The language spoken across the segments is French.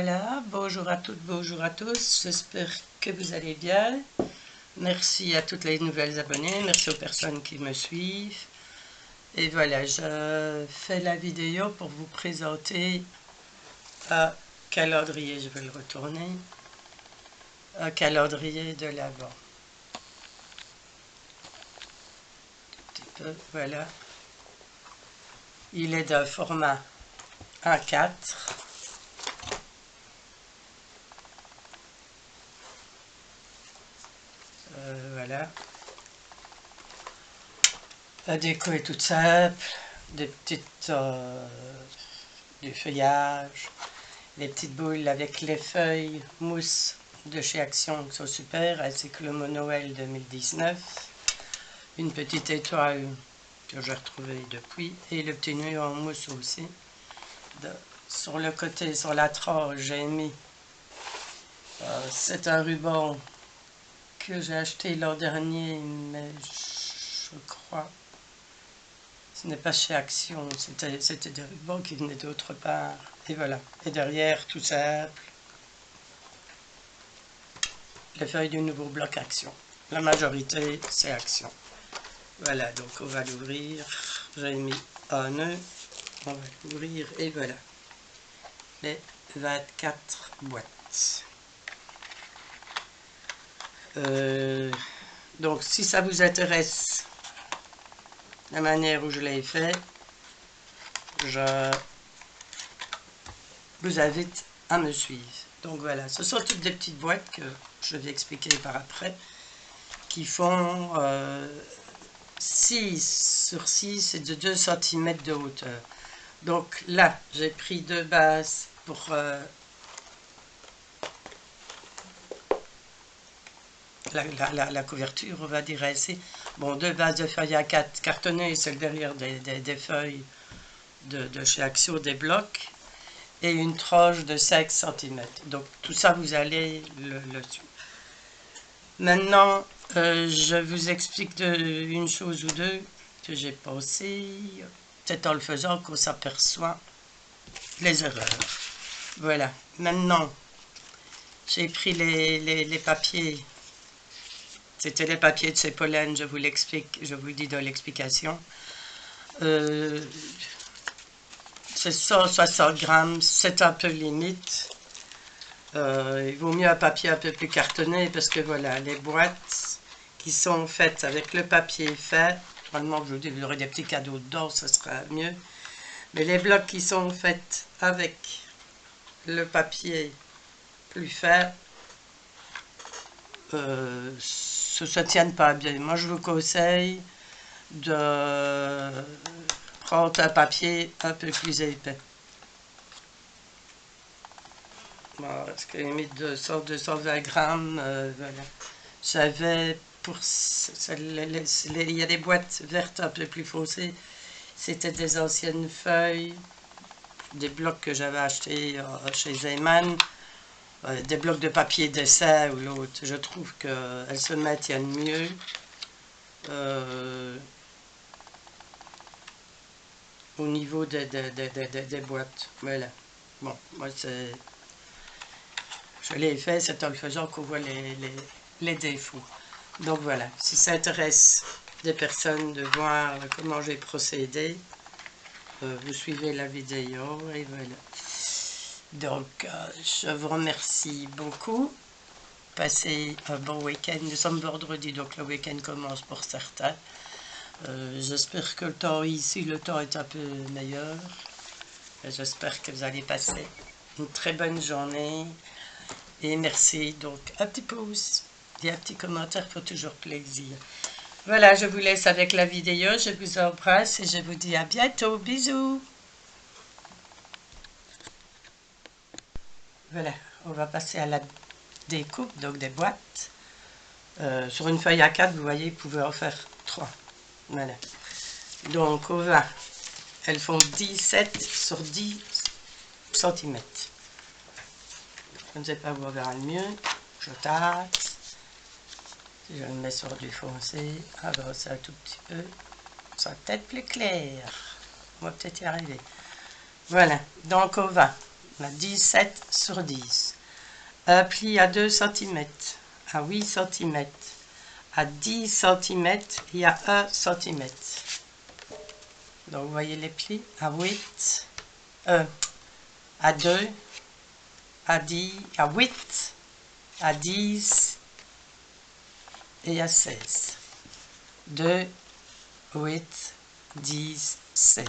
Voilà, bonjour à toutes, bonjour à tous, j'espère que vous allez bien. Merci à toutes les nouvelles abonnées, merci aux personnes qui me suivent. Et voilà, je fais la vidéo pour vous présenter un calendrier, je vais le retourner, un calendrier de l'Avent. Un petit peu, voilà. Il est d'un format A4. Voilà. La déco est toute simple, des petites du feuillage, les petites boules avec les feuilles mousse de chez Action qui sont super, ainsi que le mot Noël 2019, une petite étoile que j'ai retrouvée depuis, et le petit nœud en mousse aussi. Sur le côté, sur la tranche, j'ai mis, c'est un ruban que j'ai acheté l'an dernier, mais je crois ce n'est pas chez Action, c'était des rubans qui venaient d'autre part. Et voilà. Et derrière, tout simple, les feuilles du nouveau bloc Action. La majorité, c'est Action. Voilà, donc on va l'ouvrir. J'ai mis un nœud. On va l'ouvrir et voilà. Les 24 boîtes. Donc si ça vous intéresse, la manière où je l'ai fait, je vous invite à me suivre. Donc voilà, ce sont toutes des petites boîtes que je vais expliquer par après, qui font 6 sur 6 et de 2 cm de hauteur. Donc là, j'ai pris deux bases pour la couverture, on va dire ainsi. Bon, deux bases de feuilles A4 cartonnées, c'est derrière des feuilles de chez Action, des blocs, et une tranche de 5 cm. Donc tout ça, vous allez le suivre. Maintenant, je vous explique une chose ou deux que j'ai pensé. C'est en le faisant qu'on s'aperçoit les erreurs. Voilà. Maintenant, j'ai pris les papiers. C'était les papiers de ces pollens, je vous l'explique, je vous le dis dans l'explication. C'est 160 grammes, c'est un peu limite. Il vaut mieux un papier un peu plus cartonné parce que voilà, les boîtes qui sont faites avec le papier fait, normalement je vous dis, vous aurez des petits cadeaux dedans, ce sera mieux. Mais les blocs qui sont faits avec le papier plus fin, se tiennent pas bien. Moi je vous conseille de prendre un papier un peu plus épais. Bon, parce que limite 200-220 grammes, voilà. J'avais pour... Il y a des boîtes vertes un peu plus foncées. C'était des anciennes feuilles, des blocs que j'avais achetés chez Zeyman, des blocs de papier dessin ou l'autre. Je trouve qu'elles se maintiennent mieux. Au niveau des boîtes. Voilà. Bon, moi c'est... Je l'ai fait, c'est en le faisant qu'on voit les défauts. Donc voilà, si ça intéresse des personnes de voir comment j'ai procédé, vous suivez la vidéo et voilà. Donc je vous remercie beaucoup. Passez un bon week-end. Nous sommes vendredi, donc le week-end commence pour certains. J'espère que le temps ici, le temps est un peu meilleur. J'espère que vous allez passer une très bonne journée. Et merci. Donc, un petit pouce et un petit commentaire fait toujours plaisir. Voilà, je vous laisse avec la vidéo. Je vous embrasse et je vous dis à bientôt. Bisous. Voilà, on va passer à la découpe, donc des boîtes. Sur une feuille A4, vous voyez, vous pouvez en faire 3. Voilà. Donc, on va... Elles font 17 sur 10 cm. Je ne sais pas où on verra le mieux. Je tâte. Si je le mets sur du foncé, avancer un tout petit peu. Ça va peut-être plus clair. On va peut-être y arriver. Voilà. Donc, on va On a 17 sur 10. Un pli à 2 cm, à 8 cm, à 10 cm et à 1 cm. Donc, vous voyez les plis à 8, à 2, à 10, à 8, à 10 et à 16. 2, 8, 10, 16.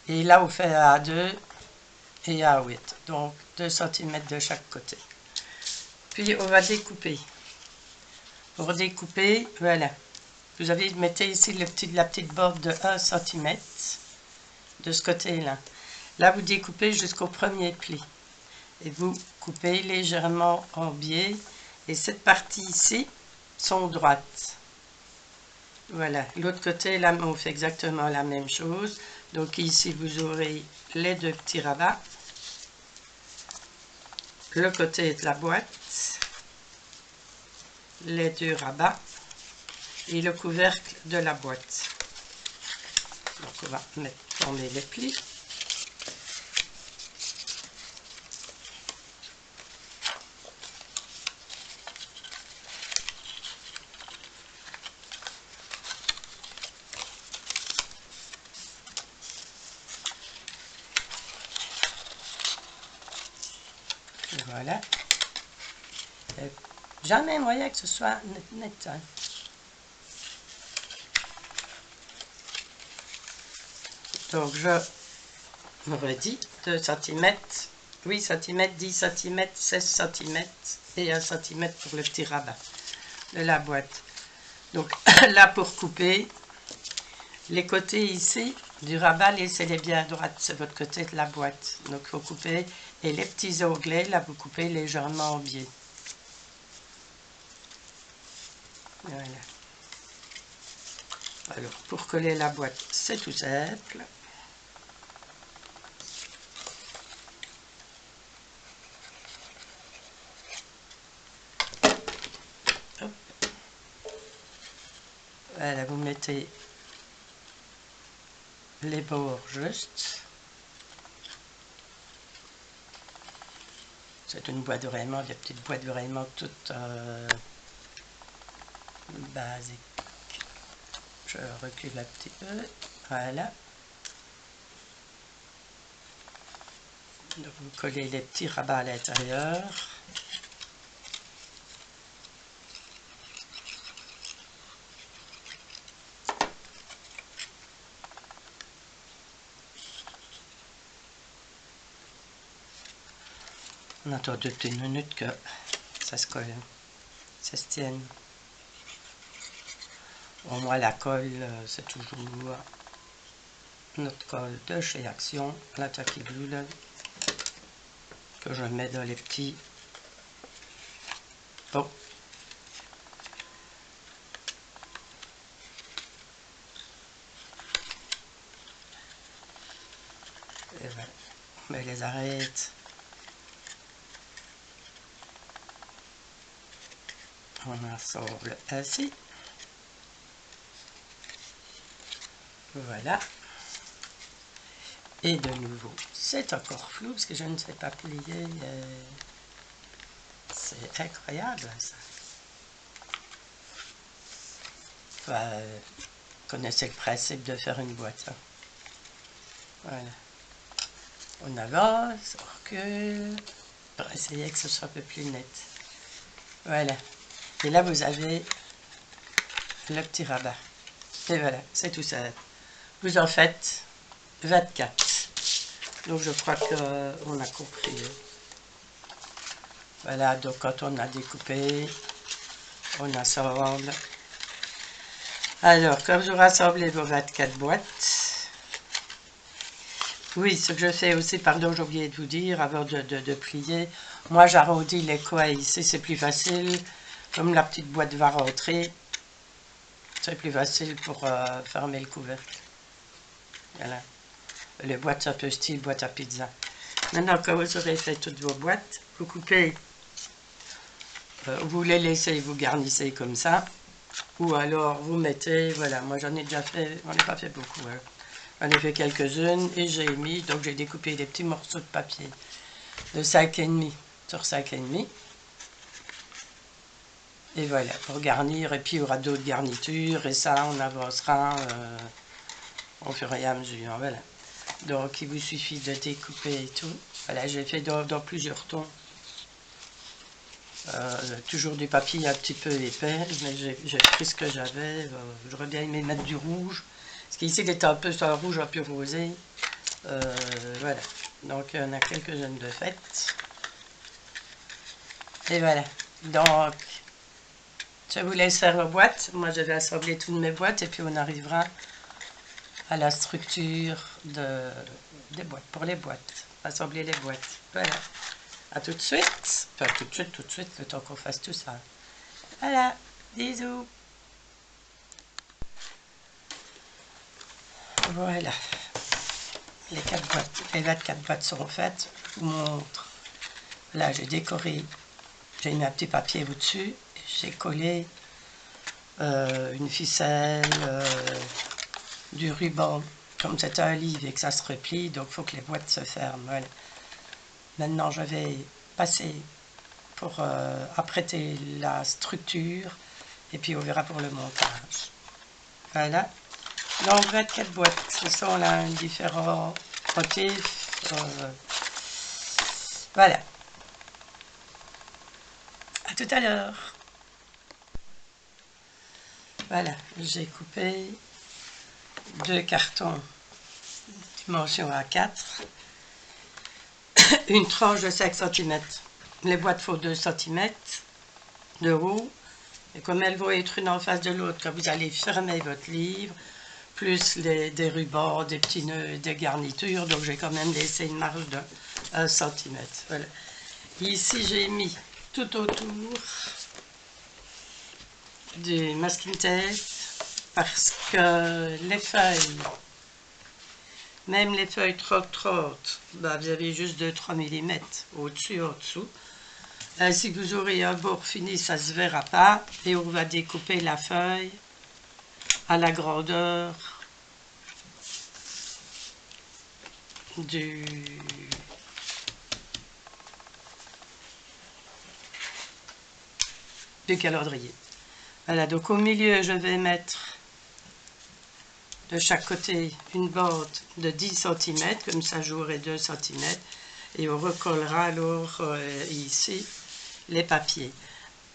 Et là, vous faites à 2 et à 8. Donc, 2 cm de chaque côté. Puis, on va découper. Pour découper, voilà. Vous mettez ici la petite borde de 1 cm de ce côté-là. Là, vous découpez jusqu'au premier pli. Et vous coupez légèrement en biais. Et cette partie ici sont droites. Voilà. L'autre côté, là, on fait exactement la même chose. Donc ici, vous aurez les deux petits rabats. Le côté de la boîte. Les deux rabats. Et le couvercle de la boîte. Donc on va tourner les plis. Et voilà. Et jamais moyen que ce soit net. Hein. Donc je me redis 2 cm, 8 cm, 10 cm, 16 cm et 1 cm pour le petit rabat de la boîte. Donc là pour couper, les côtés ici du rabat, laissez-les bien à droite, c'est votre côté de la boîte. Donc il faut couper, et les petits onglets, là vous coupez légèrement en biais. Voilà. Alors pour coller la boîte, c'est tout simple. Hop. Voilà, vous mettez les bords juste. C'est une boîte vraiment, des petites boîtes vraiment toutes basiques. Je recule un petit peu. Voilà. Donc vous collez les petits rabats à l'intérieur. On attend 2 petites minutes que ça se colle, ça se tienne. Bon, moi la colle, c'est toujours notre colle de chez Action, la Tacky Glue là, que je mets dans les petits pots. Et voilà, on met les arêtes. On assemble ainsi. Voilà. Et de nouveau, c'est encore flou parce que je ne sais pas plier. C'est incroyable ça. Enfin, vous connaissez le principe de faire une boîte. Hein. Voilà. On avance, on recule, pour essayer que ce soit un peu plus net. Voilà. Et là, vous avez le petit rabat. Et voilà, c'est tout ça. Vous en faites 24. Donc, je crois qu'on a compris. Voilà, donc quand on a découpé, on assemble. Alors, comme vous rassemblez vos 24 boîtes, oui, ce que je fais aussi, pardon, j'ai oublié de vous dire, avant de plier, moi j'arrondis les coins ici, c'est plus facile, comme la petite boîte va rentrer, c'est plus facile pour fermer le couvercle. Voilà. Les boîtes, c'est un peu style boîte à pizza. Maintenant, quand vous aurez fait toutes vos boîtes, vous coupez, vous les laissez, vous garnissez comme ça, ou alors vous mettez, voilà, moi j'en ai déjà fait, on n'a pas fait beaucoup, hein. J'en ai fait quelques-unes et j'ai mis, donc j'ai découpé des petits morceaux de papier de 5,5 sur 5,5. Et voilà, pour garnir, et puis il y aura d'autres garnitures, et ça, on avancera au fur et à mesure, voilà. Donc, il vous suffit de découper et tout. Voilà, j'ai fait dans plusieurs tons. Toujours du papier un petit peu épais, mais j'ai pris ce que j'avais. J'aurais bien aimé mettre du rouge, parce qu'ici, il était un peu sur un rouge, un peu rosé. Voilà, donc il y en a quelques-unes de faites. Et voilà, donc je vous laisse faire vos boîtes. Moi, je vais assembler toutes mes boîtes et puis on arrivera à la structure des boîtes, pour les boîtes. Assembler les boîtes. Voilà. À tout de suite. Enfin, tout de suite, le temps qu'on fasse tout ça. Voilà. Bisous. Voilà. Les 4 boîtes, les 24 boîtes seront faites. Je vous montre. Là, j'ai décoré. J'ai mis un petit papier au-dessus. J'ai collé une ficelle, du ruban. Comme c'est un livre et que ça se replie, donc il faut que les boîtes se ferment. Voilà. Maintenant, je vais passer pour apprêter la structure et puis on verra pour le montage. Voilà. Donc, 24 boîtes. Ce sont là différents motifs. Voilà. À tout à l'heure. Voilà, j'ai coupé 2 cartons dimension A4, une tranche de 5 cm. Les boîtes font 2 cm de haut, et comme elles vont être une en face de l'autre, quand vous allez fermer votre livre, plus des rubans, des petits nœuds, des garnitures, donc j'ai quand même laissé une marge de 1 cm. Voilà. Ici, j'ai mis tout autour du masking tape, parce que les feuilles, même les feuilles 30-30, bah vous avez juste 2-3 mm au-dessus et au-dessous. Si vous aurez un bord fini, ça ne se verra pas. Et on va découper la feuille à la grandeur du calendrier. Voilà, donc au milieu, je vais mettre de chaque côté une bande de 10 cm, comme ça j'aurai 2 cm, et on recollera alors ici les papiers.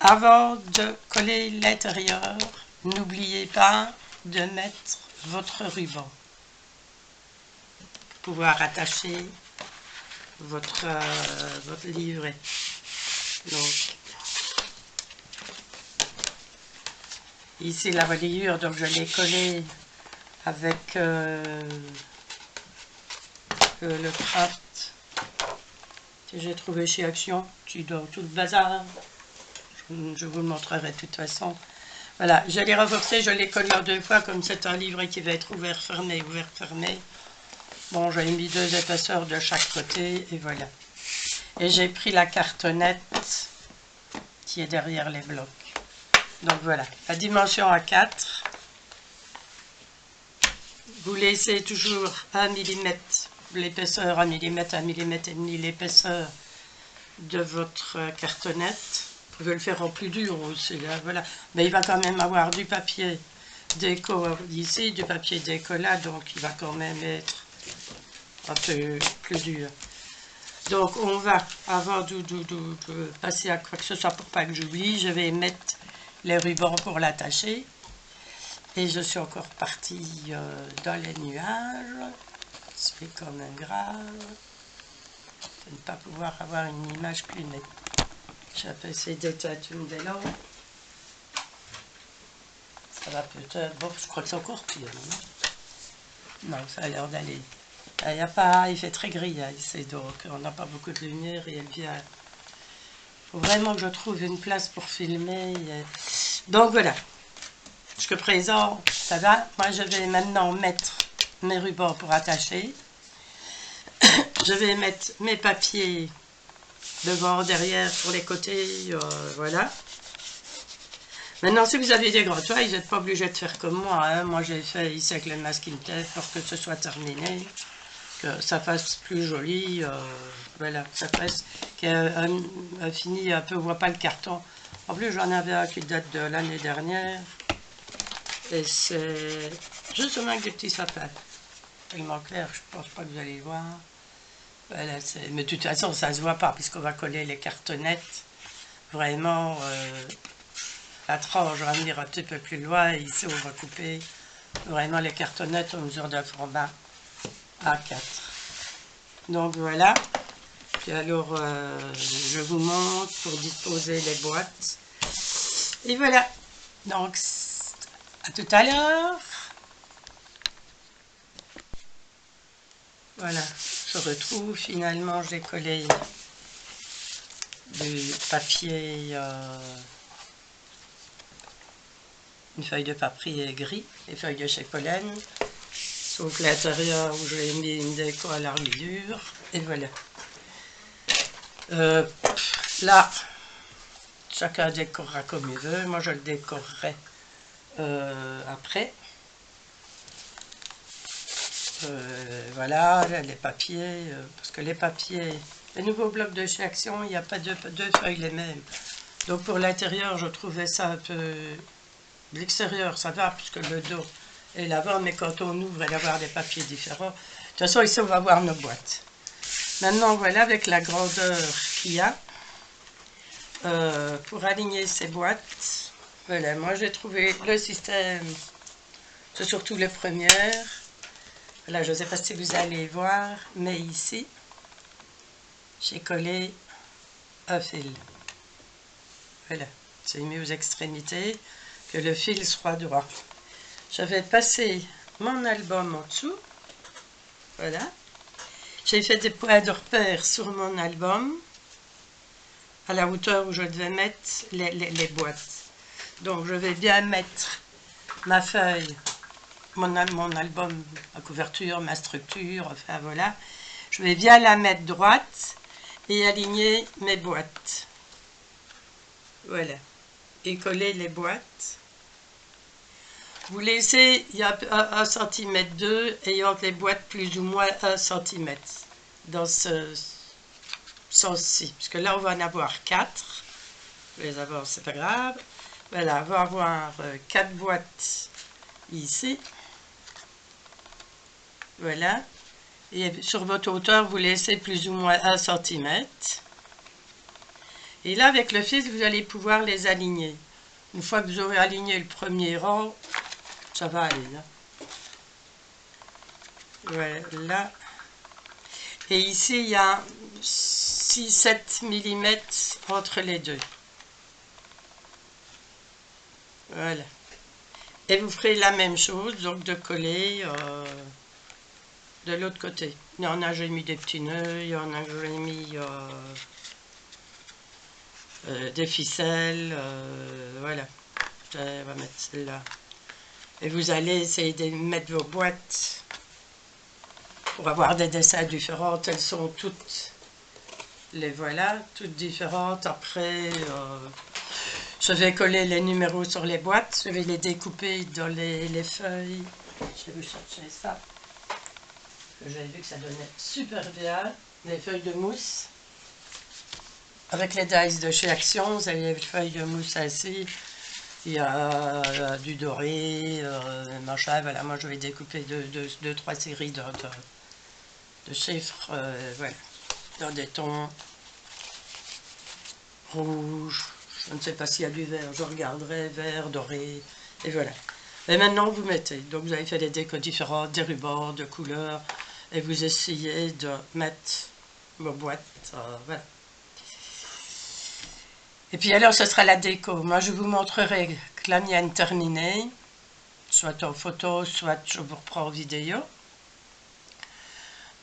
Avant de coller l'intérieur, n'oubliez pas de mettre votre ruban pour pouvoir attacher votre livret. Donc, ici la reliure, donc je l'ai collée avec le craft que j'ai trouvé chez Action, qui dans tout le bazar. Je vous le montrerai de toute façon. Voilà, je l'ai renforcé, je l'ai collé en 2 fois, comme c'est un livret qui va être ouvert, fermé, ouvert, fermé. Bon, j'ai mis 2 épaisseurs de chaque côté, et voilà. Et j'ai pris la cartonnette qui est derrière les blocs. Donc voilà, la dimension A4. Vous laissez toujours 1 mm l'épaisseur, 1 mm, 1 mm et demi l'épaisseur de votre cartonnette. Vous pouvez le faire en plus dur aussi, là, voilà. Mais il va quand même avoir du papier déco ici, du papier déco là, donc il va quand même être un peu plus dur. Donc on va, avant de passer à quoi que ce soit pour pas que j'oublie, je vais mettre les rubans pour l'attacher. Et je suis encore partie dans les nuages. C'est quand même grave de ne pas pouvoir avoir une image plus nette. Je vais essayer d'éteindre une des lampes. Ça va peut-être... Bon, je crois que c'est encore pire, non? Non, ça a l'air d'aller. Il y a pas... Il fait très gris hein, ici, donc on n'a pas beaucoup de lumière et elle vient... Il faut vraiment que je trouve une place pour filmer. Donc voilà. Jusqu'à présent, ça va. Moi, je vais maintenant mettre mes rubans pour attacher. Je vais mettre mes papiers devant, derrière, sur les côtés, voilà. Maintenant, si vous avez des grandes toiles, vous n'êtes pas obligé de faire comme moi. Hein. Moi, j'ai fait ici avec le masking tape pour que ce soit terminé. que ça fasse plus joli. Voilà, ça fasse qu'un fini un peu, on voit pas le carton. En plus, j'en avais un qui date de l'année dernière. Et c'est justement avec des petits sapins. Tellement clair, je pense pas que vous allez le voir. Voilà, mais de toute façon, ça se voit pas, puisqu'on va coller les cartonnettes. Vraiment, la tranche va venir un petit peu plus loin. Et ici, on va couper vraiment les cartonnettes en mesure de format A4. Donc voilà. Puis alors, je vous montre pour disposer les boîtes. Et voilà. Donc, à tout à l'heure. Voilà, je retrouve finalement, j'ai collé du papier, une feuille de papier gris, les feuilles de chez Pollen, sauf l'intérieur où j'ai mis une déco à l'armure, et voilà. Là, chacun décorera comme il veut, moi je le décorerai après. Voilà, les papiers, parce que les papiers, les nouveaux blocs de chez Action, il n'y a pas deux feuilles les mêmes. Donc pour l'intérieur, je trouvais ça un peu... L'extérieur, ça va, puisque le dos est l'avant, mais quand on ouvre, il va y avoir des papiers différents. De toute façon, ici, on va voir nos boîtes. Maintenant, voilà, avec la grandeur qu'il y a, pour aligner ces boîtes, voilà, moi j'ai trouvé le système, c'est surtout les premières. Là, je ne sais pas si vous allez voir, mais ici, j'ai collé un fil. Voilà, j'ai mis aux extrémités, que le fil soit droit. Je vais passer mon album en dessous. Voilà. J'ai fait des points de repère sur mon album, à la hauteur où je devais mettre les boîtes. Donc, je vais bien mettre ma feuille, mon album, ma couverture, ma structure, enfin voilà. Je vais bien la mettre droite et aligner mes boîtes. Voilà. Et coller les boîtes. Vous laissez, il y a 1 cm 2 et entre les boîtes plus ou moins 1 cm dans ce sens-ci. Parce que là, on va en avoir 4. Je vais les avoir, c'est pas grave. Voilà, on va avoir 4 boîtes ici. Voilà. Et sur votre hauteur, vous laissez plus ou moins 1 cm. Et là, avec le fil, vous allez pouvoir les aligner. Une fois que vous aurez aligné le premier rang, ça va aller là. Voilà. Et ici, il y a 6-7 mm entre les deux. Voilà. Et vous ferez la même chose, donc de coller de l'autre côté. Il y en a, j'ai mis des petits nœuds, il y en a, j'ai mis des ficelles, voilà. Je vais mettre celle-là. Et vous allez essayer de mettre vos boîtes pour avoir des dessins différents. Elles sont toutes, les voilà, toutes différentes. Après, je vais coller les numéros sur les boîtes. Je vais les découper dans les feuilles. Je vais vous chercher ça. J'avais vu que ça donnait super bien. Les feuilles de mousse. Avec les dies de chez Action, vous avez les feuilles de mousse ainsi. Il y a du doré, machin, voilà, moi je vais découper 2-3 séries de chiffres, voilà, dans des tons rouges, je ne sais pas s'il y a du vert, je regarderai, vert, doré, et voilà. Et maintenant vous mettez, donc vous avez fait des décos différents, des rubans, de couleurs, et vous essayez de mettre vos boîtes, voilà. Et puis alors, ce sera la déco. Moi, je vous montrerai que la mienne terminée, soit en photo, soit je vous reprends en vidéo.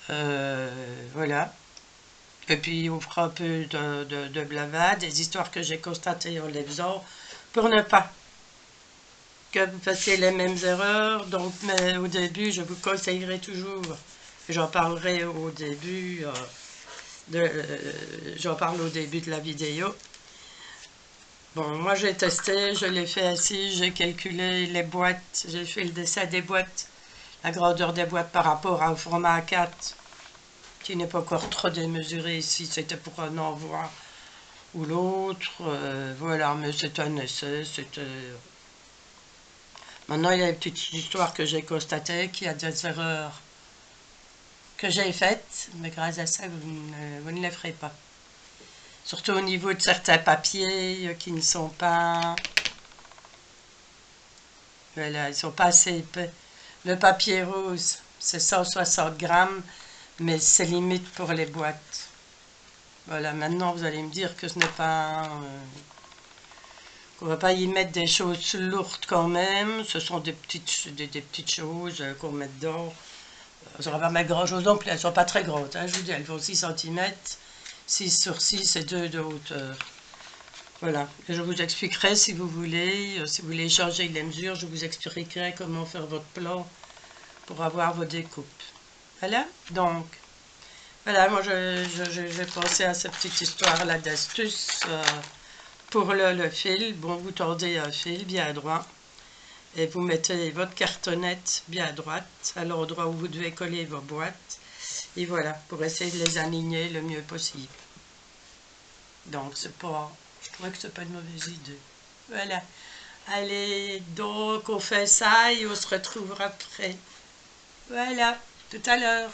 Voilà. Et puis, on fera un peu de blavade, des histoires que j'ai constatées en les faisant, pour ne pas que vous fassiez les mêmes erreurs. Donc, mais au début, je vous conseillerai toujours, j'en parlerai au début, j'en parle au début de la vidéo. Bon, moi j'ai testé, je l'ai fait ainsi, j'ai calculé les boîtes, j'ai fait le dessin des boîtes, la grandeur des boîtes par rapport au format A4. qui n'est pas encore trop démesuré ici, c'était pour un envoi ou l'autre, voilà, mais c'est un essai, c'était... Maintenant, il y a une petite histoire que j'ai constatée, qu'il y a des erreurs que j'ai faites, mais grâce à ça, vous ne les ferez pas. Surtout au niveau de certains papiers qui ne sont pas... Voilà, ils sont pas assez épais. Le papier rose, c'est 160 grammes, mais c'est limite pour les boîtes. Voilà, maintenant vous allez me dire que ce n'est pas... qu'on va pas y mettre des choses lourdes quand même. Ce sont des petites choses qu'on met dedans. On ne va pas mettre grand chose non plus, elles ne sont pas très grandes. Hein, je vous dis, elles font 6 cm, 6 sur 6 et 2 de hauteur. Voilà, et je vous expliquerai si vous voulez changer les mesures, je vous expliquerai comment faire votre plan pour avoir vos découpes. Voilà, donc, voilà, moi j'ai pensé à cette petite histoire-là d'astuce pour le fil. Bon, vous tordez un fil bien droit et vous mettez votre cartonnette bien à droite, à l'endroit où vous devez coller vos boîtes. Et voilà, pour essayer de les aligner le mieux possible. Donc, c'est pas... Je trouvais que c'est pas une mauvaise idée. Voilà. Allez, donc on fait ça et on se retrouvera après. Voilà, tout à l'heure.